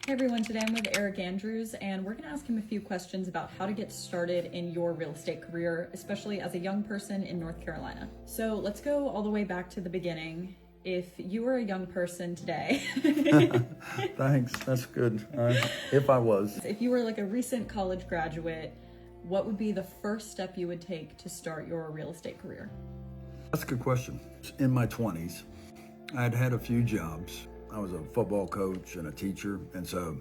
Hey everyone, today I'm with Eric Andrews and we're going to ask him a few questions about how to get started in your real estate career, especially as a young person in North Carolina. So let's go all the way back to the beginning. If you were a young person today, Thanks, that's good. If I was. if you were like a recent college graduate, what would be the first step you would take to start your real estate career? That's a good question. In my 20s, I'd had a few jobs. I was a football coach and a teacher, and so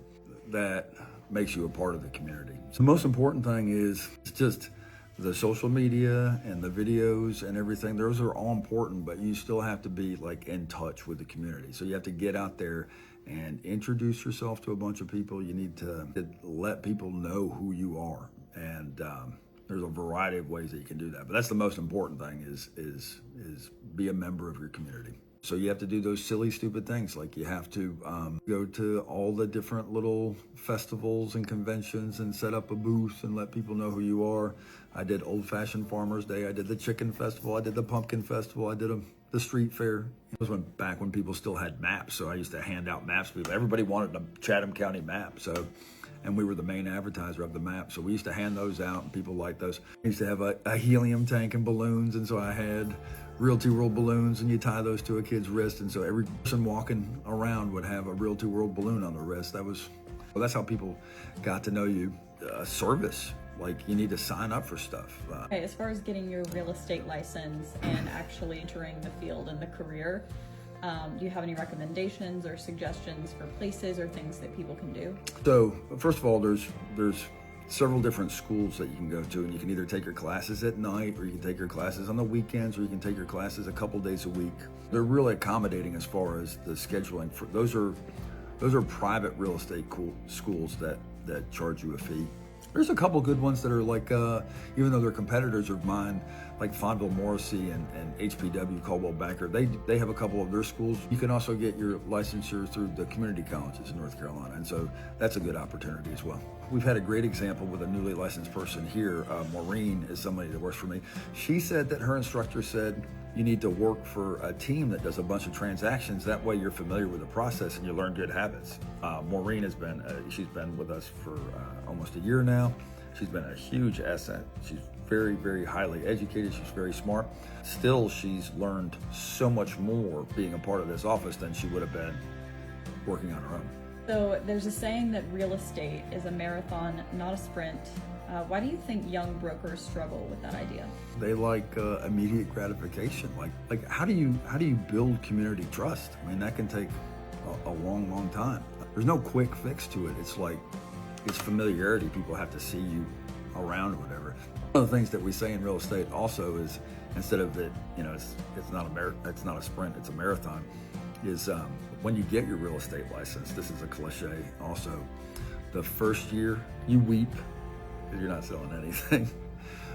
that makes you a part of the community. So the most important thing is just the social media and the videos and everything. Those are all important, but you still have to be like in touch with the community. So you have to get out there and introduce yourself to a bunch of people. You need to let people know who you are, and there's a variety of ways that you can do that. But that's the most important thing is be a member of your community. So you have to do those silly, stupid things. Like you have to go to all the different little festivals and conventions and set up a booth and let people know who you are. I did Old Fashioned Farmers Day. I did the Chicken Festival. I did the Pumpkin Festival. I did the street fair. It was back when people still had maps. So I used to hand out maps to people. Everybody wanted a Chatham County map. And we were the main advertiser of the map. So we used to hand those out and people liked those. I used to have a helium tank and balloons. And so I had Realty World balloons, and you tie those to a kid's wrist. And so every person walking around would have a Realty World balloon on their wrist. That's how people got to know you. Service, like you need to sign up for stuff. Okay, as far as getting your real estate license and actually entering the field and the career, do you have any recommendations or suggestions for places or things that people can do? So first of all, there's several different schools that you can go to, and you can either take your classes at night, or you can take your classes on the weekends, or you can take your classes a couple days a week. They're really accommodating as far as the scheduling. Those are private real estate schools that charge you a fee. There's a couple good ones that are like, even though they're competitors of mine, like Fonville Morrissey and HPW Caldwell Banker, they have a couple of their schools. You can also get your licensure through the community colleges in North Carolina, and so that's a good opportunity as well. We've had a great example with a newly licensed person here. Maureen is somebody that works for me. She said that her instructor said, you need to work for a team that does a bunch of transactions. That way you're familiar with the process and you learn good habits. Maureen she's been with us for almost a year now. She's been a huge asset. She's very, very highly educated. She's very smart. Still, she's learned so much more being a part of this office than she would have been working on her own. So there's a saying that real estate is a marathon, not a sprint. Why do you think young brokers struggle with that idea? They like immediate gratification. Like how do you build community trust? I mean, that can take a long, long time. There's no quick fix to it. It's familiarity. People have to see you around or whatever. One of the things that we say in real estate also is, instead of it, it's not a sprint, it's a marathon, is when you get your real estate license, this is a cliche also, the first year you weep because you're not selling anything.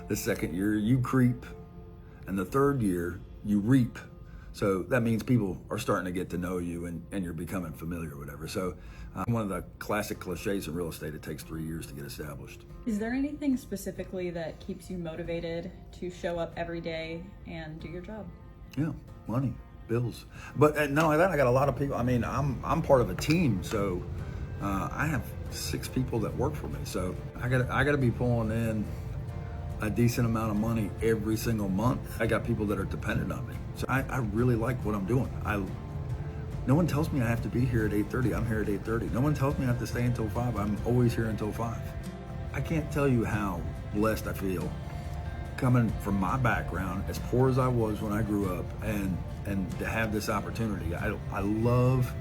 The second year you creep, and the third year you reap. So that means people are starting to get to know you and you're becoming familiar or whatever. So one of the classic cliches in real estate, it takes 3 years to get established. Is there anything specifically that keeps you motivated to show up every day and do your job? Yeah, money, bills. But not only that, I got a lot of people. I mean, I'm part of a team, so I have 6 people that work for me. So I got to be pulling in a decent amount of money every single month. I got people that are dependent on me. So I really like what I'm doing. No one tells me I have to be here at 8:30. I'm here at 8:30. No one tells me I have to stay until 5. I'm always here until 5. I can't tell you how blessed I feel coming from my background, as poor as I was when I grew up, and to have this opportunity. I love,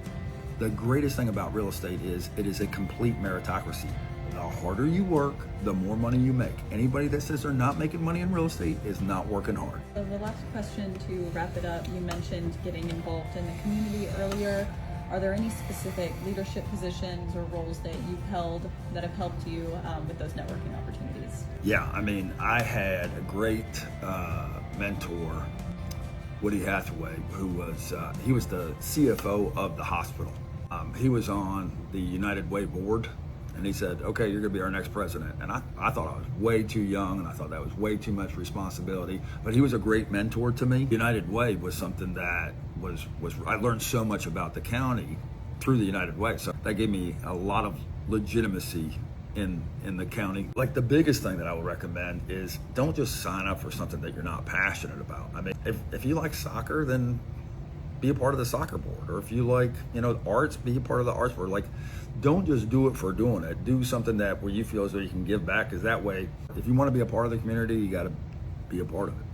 the greatest thing about real estate is it is a complete meritocracy. The harder you work, the more money you make. Anybody that says they're not making money in real estate is not working hard. So the last question to wrap it up, you mentioned getting involved in the community earlier. Are there any specific leadership positions or roles that you've held that have helped you with those networking opportunities? Yeah, I mean, I had a great mentor, Woody Hathaway, who was he was the CFO of the hospital. He was on the United Way board, and he said, okay, you're gonna be our next president. And I thought I was way too young, and I thought that was way too much responsibility, but he was a great mentor to me. United Way was something that I learned so much about the county through the United Way. So that gave me a lot of legitimacy in the county. Like, the biggest thing that I would recommend is don't just sign up for something that you're not passionate about. I mean, if you like soccer, then be a part of the soccer board. Or if you like, arts, be a part of the arts board. Like, don't just do it for doing it. Do something that where you feel as though you can give back, because that way, if you want to be a part of the community, you got to be a part of it.